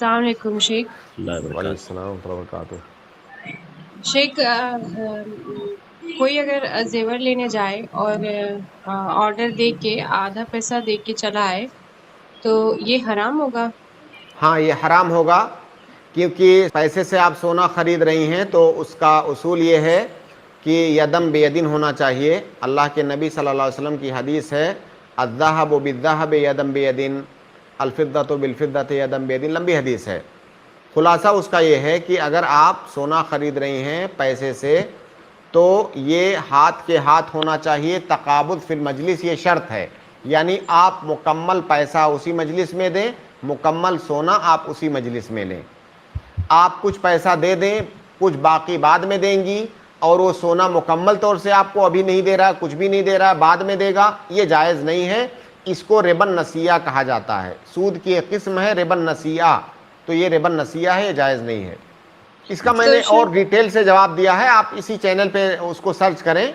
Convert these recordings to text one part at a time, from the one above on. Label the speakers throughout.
Speaker 1: अस्सलाम वालेकुम शेख।
Speaker 2: वालेकुम वबरकातुहू।
Speaker 1: शेख कोई अगर जेवर लेने जाए और ऑर्डर दे के आधा पैसा दे के चला आए तो ये हराम होगा?
Speaker 2: हाँ, ये हराम होगा, क्योंकि पैसे से आप सोना खरीद रही हैं तो उसका उसूल ये है कि यदम बेयदिन होना चाहिए। अल्लाह के नबी सल्लल्लाहु अलैहि वसल्लम की हदीस है, अज़्ज़ाहबु बिज़्ज़ाहबि यदम बेयदिन, अलफ़िद्दतु बिलफ़िद्दति यदम बेयदिन। लंबी हदीस है। खुलासा उसका ये है कि अगर आप सोना खरीद रही हैं पैसे से तो ये हाथ के हाथ होना चाहिए। तकाबुद फिल मजलिस ये शर्त है, यानी आप मुकम्मल पैसा उसी मजलिस में दें, मुकम्मल सोना आप उसी मजलिस में लें। आप कुछ पैसा दे दें, कुछ बाकी बाद में देंगी, और वो सोना मुकम्मल तौर से आपको अभी नहीं दे रहा, कुछ भी नहीं दे रहा, बाद में देगा, ये जायज़ नहीं है। इसको रिबन नसिया कहा जाता है। सूद की एक किस्म है रिबन नसिया, तो ये रिबन नसिया है, ये जायज़ नहीं है। इसका
Speaker 1: तो
Speaker 2: मैंने और डिटेल से जवाब दिया है, आप इसी चैनल पे उसको सर्च करें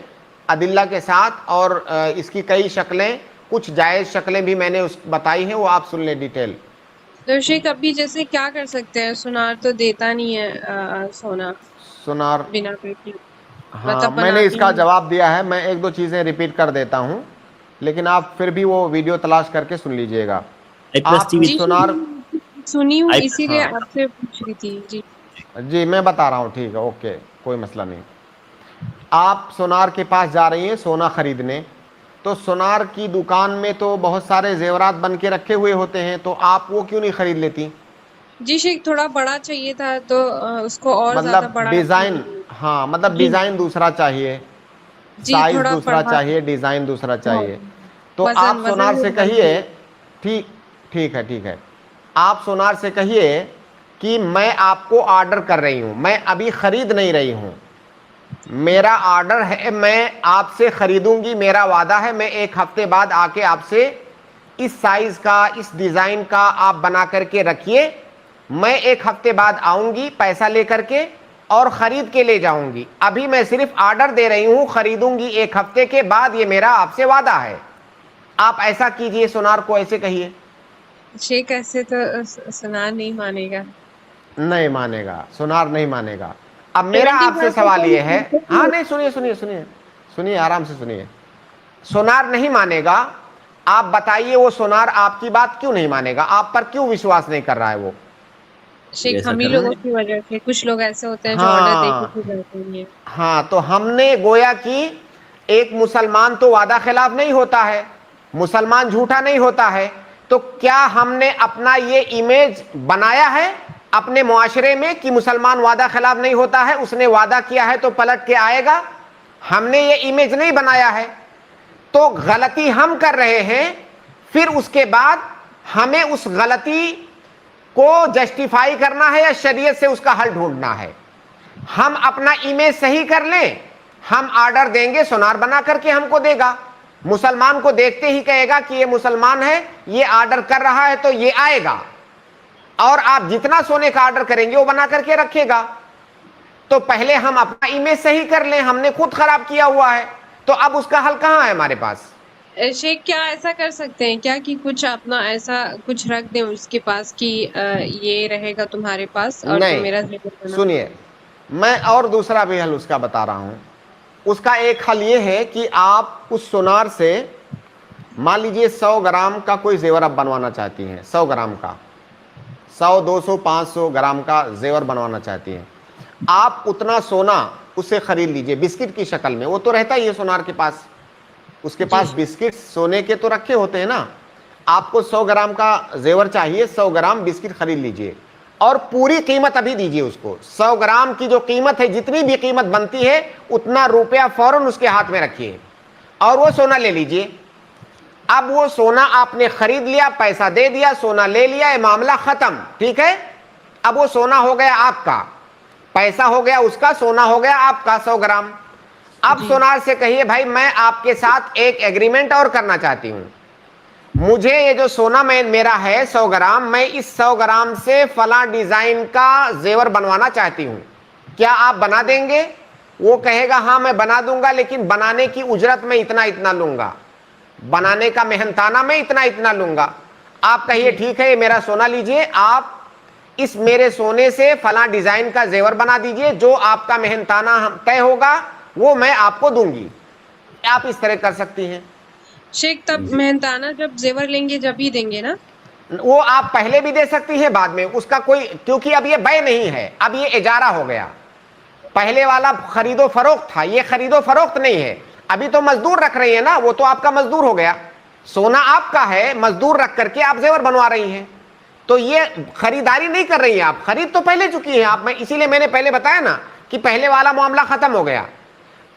Speaker 2: अदिल्ला के साथ, और इसकी कई शक्लें, कुछ जायज़ शक्लें भी मैंने उस बताई हैं, वो आप सुन लें डिटेल।
Speaker 1: तो शेख अभी जैसे क्या कर सकते हैं? सुनार तो देता नहीं है सोना
Speaker 2: सुनार,
Speaker 1: बिना पैसे,
Speaker 2: हाँ
Speaker 1: मतलब
Speaker 2: मैंने
Speaker 1: बनाते
Speaker 2: इसका
Speaker 1: ही।
Speaker 2: जवाब दिया है। मैं एक दो चीज़ें रिपीट कर देता हूँ, लेकिन आप फिर भी वो वीडियो तलाश करके सुन लीजिएगा।
Speaker 3: आई प्लस
Speaker 2: आप
Speaker 3: टीवी
Speaker 1: जी
Speaker 2: सुनार,
Speaker 1: सुनी हूँ,
Speaker 3: आई
Speaker 1: इसीलिए
Speaker 2: हाँ
Speaker 1: आपसे पूछ रही थी जी।
Speaker 2: जी मैं बता रहा हूँ, ठीक है, ओके, कोई मसला नहीं। आप सोनार के पास जा रही हैं सोना खरीदने, तो सोनार की दुकान में तो बहुत सारे जेवरात बन के रखे हुए होते हैं, तो आप वो क्यों नहीं खरीद लेती?
Speaker 1: जी शेख थोड़ा बड़ा चाहिए था तो उसको और ज्यादा
Speaker 2: मतलब
Speaker 1: बड़ा
Speaker 2: डिज़ाइन, हाँ मतलब
Speaker 1: जी
Speaker 2: डिज़ाइन दूसरा चाहिए,
Speaker 1: जी
Speaker 2: साइज़
Speaker 1: थोड़ा
Speaker 2: दूसरा
Speaker 1: बढ़ा,
Speaker 2: चाहिए, डिज़ाइन दूसरा
Speaker 1: हाँ,
Speaker 2: चाहिए। तो
Speaker 1: वजन
Speaker 2: आप
Speaker 1: वजन
Speaker 2: सोनार
Speaker 1: में
Speaker 2: से
Speaker 1: बढ़ाना
Speaker 2: कहिए,
Speaker 1: है।
Speaker 2: ठीक, ठीक है, ठीक है, आप सोनार से कहिए कि मैं आपको ऑर्डर कर रही हूँ, मैं अभी ख़रीद नहीं रही हूँ, मेरा ऑर्डर है, मैं आपसे ख़रीदूंगी, मेरा वादा है, मैं एक हफ्ते बाद आके आपसे इस साइज़ का, इस डिज़ाइन का आप बना करके रखिए, मैं एक हफ्ते बाद आऊंगी पैसा लेकर के और ख़रीद के ले जाऊंगी। अभी मैं सिर्फ ऑर्डर दे रही हूँ, ख़रीदूंगी एक हफ्ते के बाद, ये मेरा आपसे वादा है। आप ऐसा कीजिए, सोनार को ऐसे कहिए।
Speaker 1: शेख ऐसे तो सुनार नहीं मानेगा।
Speaker 2: नहीं मानेगा, सोनार नहीं मानेगा। अब मेरा आपसे सवाल ये है, हाँ
Speaker 1: 70%
Speaker 2: नहीं, सुनिए सुनिए सुनिए सुनिए, आराम से सुनिए। सोनार नहीं मानेगा, आप बताइए वो सोनार आपकी बात क्यों नहीं मानेगा, आप पर क्यों विश्वास नहीं कर रहा है वो?
Speaker 1: शेख
Speaker 3: ऐसा
Speaker 1: हम ही
Speaker 3: करना
Speaker 1: लोगों
Speaker 3: है।
Speaker 1: की वजह से, कुछ लोग ऐसे होते हैं जो ऑर्डर दे के
Speaker 2: हाँ,
Speaker 1: फिर जाते नहीं है।
Speaker 2: हाँ, तो हमने गोया कि एक मुसलमान तो वादा खिलाफ नहीं होता है, मुसलमान झूठा नहीं होता है, तो क्या हमने अपना ये इमेज बनाया है अपने मुआशरे में कि मुसलमान वादा खिलाफ नहीं होता है, उसने वादा किया है तो पलट के आएगा? हमने ये इमेज नहीं बनाया है। तो गलती हम कर रहे हैं, फिर उसके बाद हमें उस गलती को जस्टिफाई करना है या शरीयत से उसका हल ढूंढना है। हम अपना इमेज सही कर लें, हम ऑर्डर देंगे, सोनार बना करके हमको देगा, मुसलमान को देखते ही कहेगा कि ये मुसलमान है, ये ऑर्डर कर रहा है तो ये आएगा, और आप जितना सोने का ऑर्डर करेंगे वो बना करके रखेगा। तो पहले हम अपना इमेज सही कर लें, हमने खुद खराब किया हुआ है, तो अब उसका हल कहां है हमारे पास?
Speaker 1: शेख क्या ऐसा कर सकते हैं क्या कि कुछ अपना ऐसा कुछ रख दें उसके पास कि ये रहेगा तुम्हारे पास और तुम
Speaker 2: नहीं,
Speaker 1: मेरा जेवर बना।
Speaker 2: सुनिए, मैं और दूसरा भी हल उसका बता रहा हूं। उसका एक हल ये है कि आप उस सोनार से, मान लीजिए 100 ग्राम का कोई जेवर आप बनवाना चाहती हैं, 100 ग्राम का, 100 200 500 ग्राम का जेवर बनवाना चाहती हैं, आप उतना सोना उससे खरीद लीजिए बिस्किट की शक्ल में, वो तो रहता ही है सोनार के पास, उसके
Speaker 1: जी
Speaker 2: पास बिस्किट सोने के तो रखे होते हैं ना। आपको 100 ग्राम का जेवर चाहिए, 100 ग्राम बिस्किट खरीद लीजिए और पूरी कीमत अभी दीजिए उसको। 100 ग्राम की जो कीमत है, जितनी भी कीमत बनती है उतना रुपया फौरन उसके हाथ में रखिए और वो सोना ले लीजिए। अब वो सोना आपने खरीद लिया, पैसा दे दिया, सोना ले लिया, ये मामला खत्म, ठीक है। अब वो सोना हो गया आपका, पैसा हो गया उसका, सोना हो गया आपका 100 ग्राम। अब
Speaker 1: जी
Speaker 2: सोनार से कहिए, भाई मैं आपके साथ एक एग्रीमेंट और करना चाहती हूं, मुझे ये जो सोना मेरा है 100 ग्राम, मैं इस 100 ग्राम से फला डिजाइन का जेवर बनवाना चाहती हूं, क्या आप बना देंगे? वो कहेगा हाँ मैं बना दूंगा, लेकिन बनाने की उजरत मैं इतना इतना लूंगा, बनाने का मेहनताना मैं इतना इतना लूंगा। आप कहिए
Speaker 1: जी
Speaker 2: ठीक है, ये मेरा सोना लीजिए, आप इस मेरे सोने से फलां डिजाइन का जेवर बना दीजिए, जो आपका मेहनताना तय होगा वो मैं आपको दूंगी। आप इस तरह कर सकती हैं।
Speaker 1: शेख तब मेहनताना जब जेवर लेंगे जब ही देंगे ना?
Speaker 2: वो आप पहले भी दे सकती हैं, बाद में, उसका कोई, क्योंकि अब ये बै नहीं है, अब ये इजारा हो गया। पहले वाला खरीदो फरोख्त था, ये खरीदो फरोख्त नहीं है। अभी तो मजदूर रख रही है ना, वो तो आपका मजदूर हो गया। सोना आपका है, मजदूर रख करके आप जेवर बनवा रही हैं, तो ये खरीदारी नहीं कर रही हैं आप, खरीद तो पहले चुकी हैं आप। मैं इसीलिए मैंने पहले बताया ना कि पहले वाला मामला खत्म हो गया।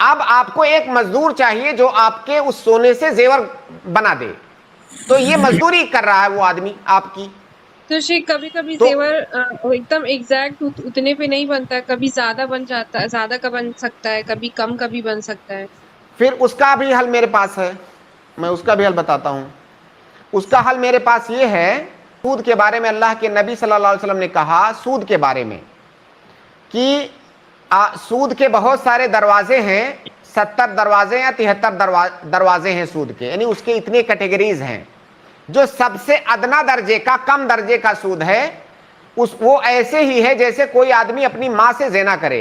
Speaker 2: अब आपको एक मजदूर चाहिए जो आपके उस सोने से जेवर बना दे, तो ये मजदूरी कर रहा है वो आदमी आपकी।
Speaker 1: तो शेख कभी कभी
Speaker 2: तो
Speaker 1: जेवर एकदम एग्जैक्ट उतने पे नहीं बनता है, कभी ज्यादा बन जाता है, ज्यादा का बन सकता है, कभी कम का भी बन सकता है।
Speaker 2: फिर उसका भी हल मेरे पास है, मैं उसका भी हल बताता हूं। उसका हल मेरे पास ये है, सूद के बारे में अल्लाह के नबी सल्लल्लाहु अलैहि वसल्लम ने कहा सूद के बारे में कि सूद के बहुत सारे दरवाजे हैं, 70 दरवाजे या 73 दरवाजे हैं सूद के, यानी उसके इतने कैटेगरीज हैं। जो सबसे अदना दर्जे का, कम दर्जे का सूद है, वो ऐसे ही है जैसे कोई आदमी अपनी मां से ज़िना करे,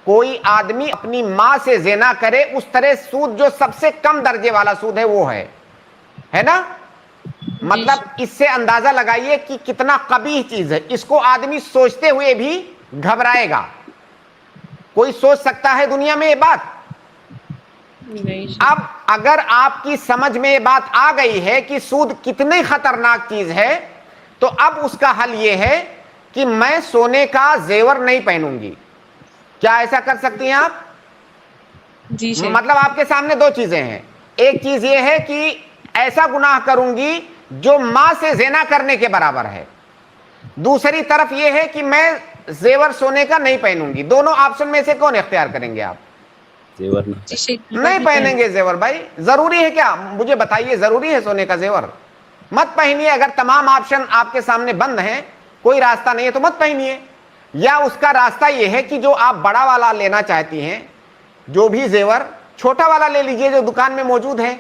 Speaker 2: कोई आदमी अपनी मां से ज़िना करे, उस तरह सूद जो सबसे कम दर्जे वाला सूद है वो है ना। मतलब इससे अंदाजा लगाइए कि कितना कबीह चीज है, इसको आदमी सोचते हुए भी घबराएगा। कोई सोच सकता है दुनिया में ये बात?
Speaker 1: नहीं।
Speaker 2: अब अगर आपकी समझ में ये बात आ गई है कि सूद कितनी खतरनाक चीज है, तो अब उसका हल ये है कि मैं सोने का जेवर नहीं पहनूंगी। क्या ऐसा कर सकती हैं आप?
Speaker 1: जी शेख।
Speaker 2: मतलब आपके सामने दो चीजें हैं, एक चीज ये है कि ऐसा गुनाह करूंगी जो मां से ज़िना करने के बराबर है, दूसरी तरफ यह है कि मैं जेवर सोने का नहीं पहनूंगी। दोनों ऑप्शन में से कौन इख्तियार करेंगे आप?
Speaker 3: जेवर
Speaker 2: नहीं पहनेंगे जेवर। भाई जरूरी है क्या, मुझे बताइए, जरूरी है सोने का जेवर? मत पहनिए। अगर तमाम ऑप्शन आपके सामने बंद हैं, कोई रास्ता नहीं है, तो मत पहनिए। या उसका रास्ता यह है कि जो आप बड़ा वाला लेना चाहती हैं, जो भी जेवर, छोटा वाला ले लीजिए जो दुकान में मौजूद है।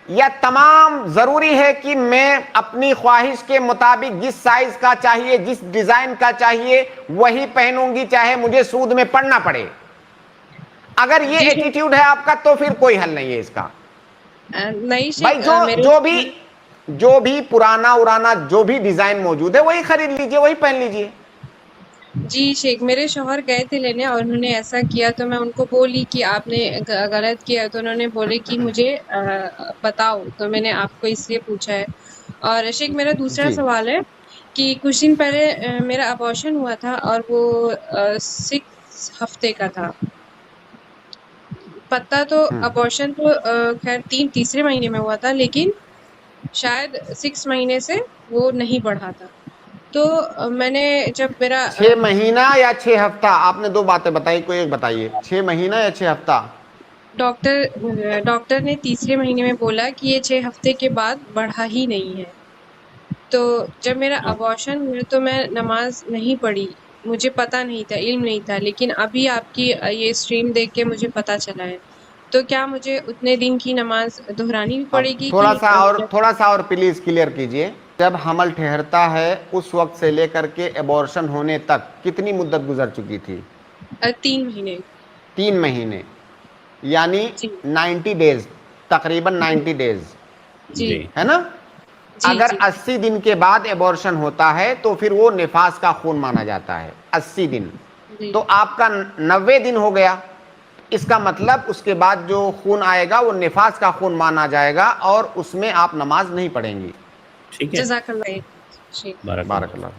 Speaker 2: या तमाम जरूरी है कि मैं अपनी ख्वाहिश के मुताबिक जिस साइज का चाहिए, जिस डिजाइन का चाहिए वही पहनूंगी, चाहे मुझे सूद में पड़ना पड़े। अगर ये एटीट्यूड है आपका तो फिर कोई हल नहीं है इसका।
Speaker 1: नहीं
Speaker 2: भाई जो भी पुराना उराना जो भी डिजाइन मौजूद है वही खरीद लीजिए, वही पहन लीजिए।
Speaker 1: जी शेख, मेरे शौहर गए थे लेने और उन्होंने ऐसा किया, तो मैं उनको बोली कि आपने गलत किया, तो उन्होंने बोले कि मुझे बताओ, तो मैंने आपको इसलिए पूछा है। और शेख मेरा दूसरा सवाल है कि कुछ दिन पहले मेरा अबॉर्शन हुआ था और वो 6 हफ्ते का था। पता तो अबॉर्शन तो खैर तीसरे महीने में हुआ था, लेकिन शायद 6 महीने से वो नहीं बढ़ा था। तो मैंने जब मेरा
Speaker 2: 6 महीना या 6 हफ्ता, आपने दो बातें बताई, कोई एक बताइए, 6 महीना या 6 हफ्ता?
Speaker 1: डॉक्टर ने तीसरे महीने में बोला कि ये 6 हफ्ते के बाद बढ़ा ही नहीं है। तो जब मेरा अबॉर्शन हुआ तो मैं नमाज नहीं पढ़ी, मुझे पता नहीं था, इल्म नहीं था, लेकिन अभी आपकी ये स्ट्रीम देख के मुझे पता चला है। तो क्या मुझे उतने दिन की नमाज दोहरानी भी पड़ेगी?
Speaker 2: थोड़ा सा और प्लीज क्लियर कीजिए। जब हमल ठहरता है उस वक्त से लेकर के एबॉर्शन होने तक कितनी मुद्दत गुजर चुकी थी?
Speaker 1: 3 महीने।
Speaker 2: 3 महीने यानी 90 डेज, तकरीबन 90 डेज,
Speaker 1: जी
Speaker 2: है ना। अगर 80 दिन के बाद एबॉर्शन होता है तो फिर वो निफास का खून माना जाता है। 80 दिन तो आपका 90 दिन हो गया। इसका मतलब उसके बाद जो खून आएगा वो निफास का खून माना जाएगा और उसमें आप नमाज नहीं पढ़ेंगी।
Speaker 3: ठीक है।
Speaker 1: जज़ाकल्लाह।
Speaker 2: बारकल्लाह।